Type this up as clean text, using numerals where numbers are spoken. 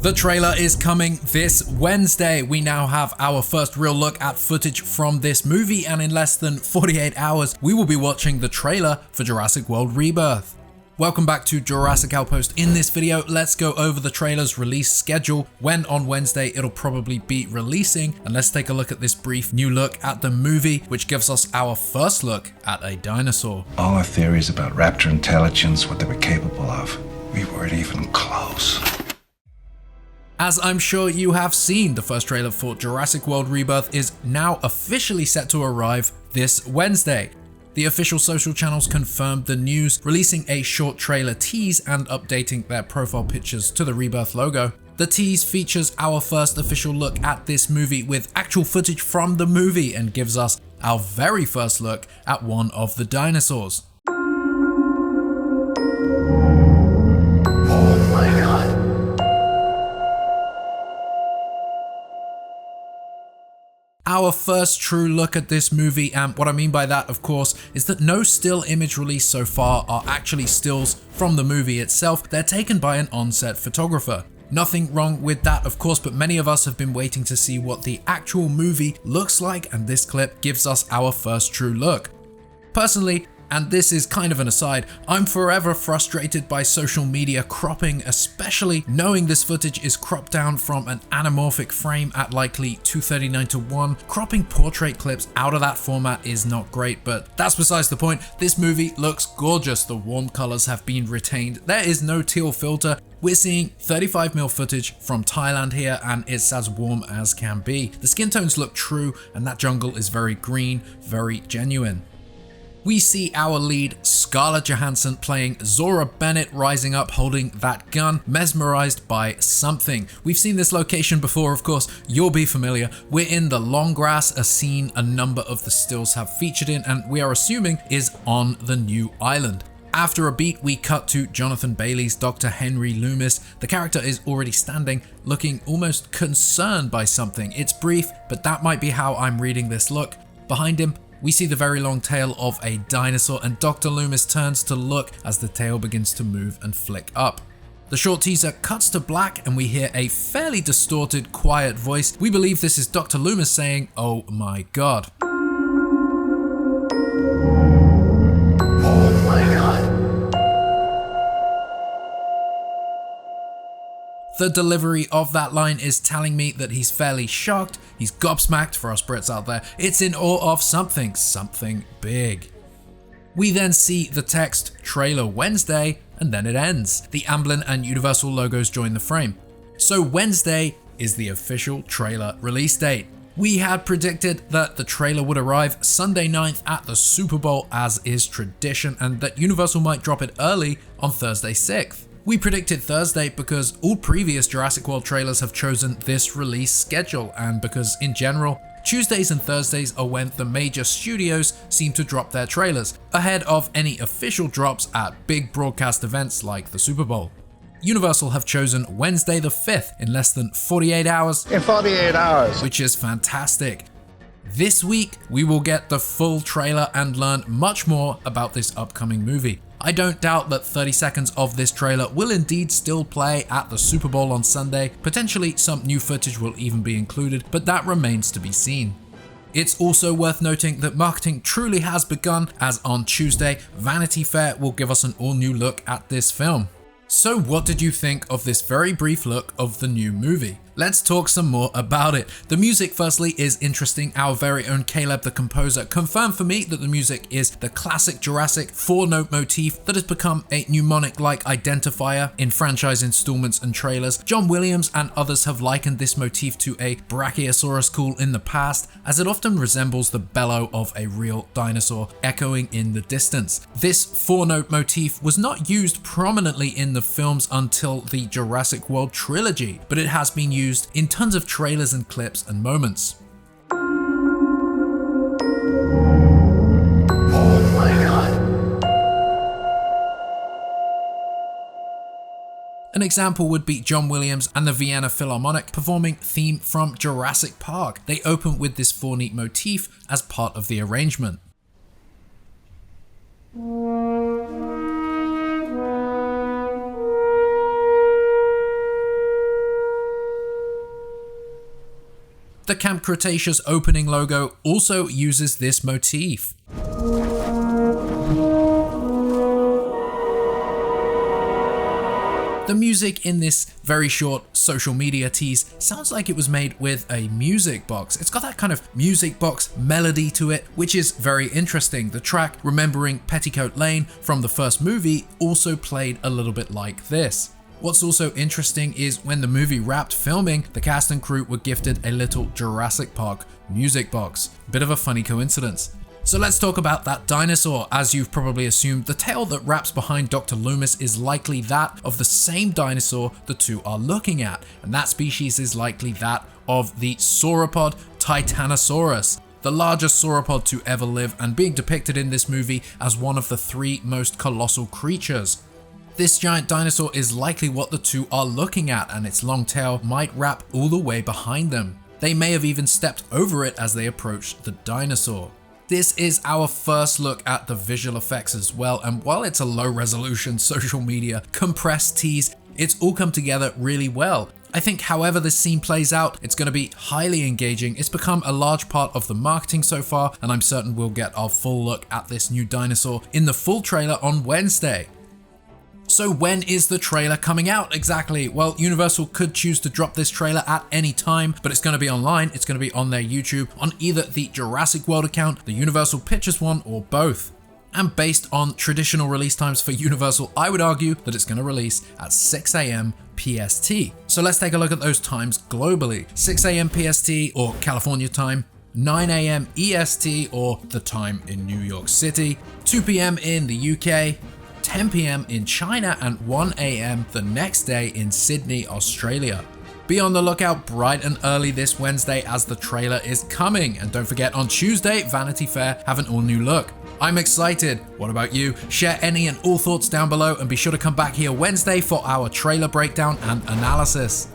The trailer is coming this Wednesday. We now have our first real look at footage from this movie, and in less than 48 hours, we will be watching the trailer for Jurassic World Rebirth. Welcome back to Jurassic Outpost. In this video, let's go over the trailer's release schedule, when on Wednesday it'll probably be releasing, and let's take a look at this brief new look at the movie, which gives us our first look at a dinosaur. All our theories about raptor intelligence, what they were capable of, we weren't even close. As I'm sure you have seen, the first trailer for Jurassic World Rebirth is now officially set to arrive this Wednesday. The official social channels confirmed the news, releasing a short trailer tease and updating their profile pictures to the Rebirth logo. The tease features our first official look at this movie with actual footage from the movie and gives us our very first look at one of the dinosaurs. Oh my god. Our first true look at this movie, and what I mean by that, of course, is that no still image released so far are actually stills from the movie itself. They're taken by an on-set photographer. Nothing wrong with that, of course, but many of us have been waiting to see what the actual movie looks like, and this clip gives us our first true look. Personally, and this is kind of an aside, I'm forever frustrated by social media cropping, especially knowing this footage is cropped down from an anamorphic frame at likely 239:1. Cropping portrait clips out of that format is not great, but that's besides the point. This movie looks gorgeous. The warm colors have been retained. There is no teal filter. We're seeing 35mm footage from Thailand here, and it's as warm as can be. The skin tones look true, and that jungle is very green, very genuine. We see our lead, Scarlett Johansson, playing Zora Bennett, rising up holding that gun, mesmerized by something. We've seen this location before, of course, you'll be familiar. We're in the long grass, a scene a number of the stills have featured in, and we are assuming is on the new island. After a beat, we cut to Jonathan Bailey's Dr. Henry Loomis. The character is already standing, looking almost concerned by something. It's brief, but that might be how I'm reading this look. Behind him, we see the very long tail of a dinosaur, and Dr. Loomis turns to look as the tail begins to move and flick up. The short teaser cuts to black and we hear a fairly distorted, quiet voice. We believe this is Dr. Loomis saying, "Oh my god." Oh my god. The delivery of that line is telling me that he's fairly shocked, he's gobsmacked for us Brits out there. It's in awe of something big. We then see the text "Trailer Wednesday" and then it ends. The Amblin and Universal logos join the frame. So Wednesday is the official trailer release date. We had predicted that the trailer would arrive Sunday 9th at the Super Bowl as is tradition, and that Universal might drop it early on Thursday 6th. We predicted Thursday because all previous Jurassic World trailers have chosen this release schedule, and because in general, Tuesdays and Thursdays are when the major studios seem to drop their trailers, ahead of any official drops at big broadcast events like the Super Bowl. Universal have chosen Wednesday the 5th in less than 48 hours. In 48 hours. Which is fantastic. This week, we will get the full trailer and learn much more about this upcoming movie. I don't doubt that 30 seconds of this trailer will indeed still play at the Super Bowl on Sunday. Potentially some new footage will even be included, but that remains to be seen. It's also worth noting that marketing truly has begun, as on Tuesday, Vanity Fair will give us an all-new look at this film. So what did you think of this very brief look of the new movie? Let's talk some more about it. The music firstly is interesting. Our very own Caleb the composer confirmed for me that the music is the classic Jurassic 4-note motif that has become a mnemonic-like identifier in franchise installments and trailers. John Williams and others have likened this motif to a Brachiosaurus call in the past, as it often resembles the bellow of a real dinosaur echoing in the distance. This 4-note motif was not used prominently in the films until the Jurassic World trilogy, but it has been used in tons of trailers and clips and moments. Oh my god. An example would be John Williams and the Vienna Philharmonic performing Theme from Jurassic Park. They open with this 4-note motif as part of the arrangement. The Camp Cretaceous opening logo also uses this motif. The music in this very short social media tease sounds like it was made with a music box. It's got that kind of music box melody to it, which is very interesting. The track Remembering Petticoat Lane from the first movie also played a little bit like this. What's also interesting is when the movie wrapped filming, the cast and crew were gifted a little Jurassic Park music box. Bit of a funny coincidence. So let's talk about that dinosaur. As you've probably assumed, the tail that wraps behind Dr. Loomis is likely that of the same dinosaur the two are looking at, and that species is likely that of the sauropod Titanosaurus, the largest sauropod to ever live and being depicted in this movie as one of the 3 most colossal creatures. This giant dinosaur is likely what the two are looking at, and its long tail might wrap all the way behind them. They may have even stepped over it as they approached the dinosaur. This is our first look at the visual effects as well, and while it's a low resolution social media compressed tease, it's all come together really well. I think however this scene plays out, it's going to be highly engaging. It's become a large part of the marketing so far, and I'm certain we'll get our full look at this new dinosaur in the full trailer on Wednesday. So when is the trailer coming out exactly? Well, Universal could choose to drop this trailer at any time, but it's going to be online. It's going to be on their YouTube, on either the Jurassic World account, the Universal Pictures one, or both. And based on traditional release times for Universal, I would argue that it's going to release at 6 AM PST. So let's take a look at those times globally. 6 AM PST or California time, 9 AM EST or the time in New York City, 2 PM in the UK, 10 PM in China, and 1 AM the next day in Sydney, Australia. Be on the lookout bright and early this Wednesday as the trailer is coming. And don't forget, on Tuesday, Vanity Fair have an all new look. I'm excited. What about you? Share any and all thoughts down below, and be sure to come back here Wednesday for our trailer breakdown and analysis.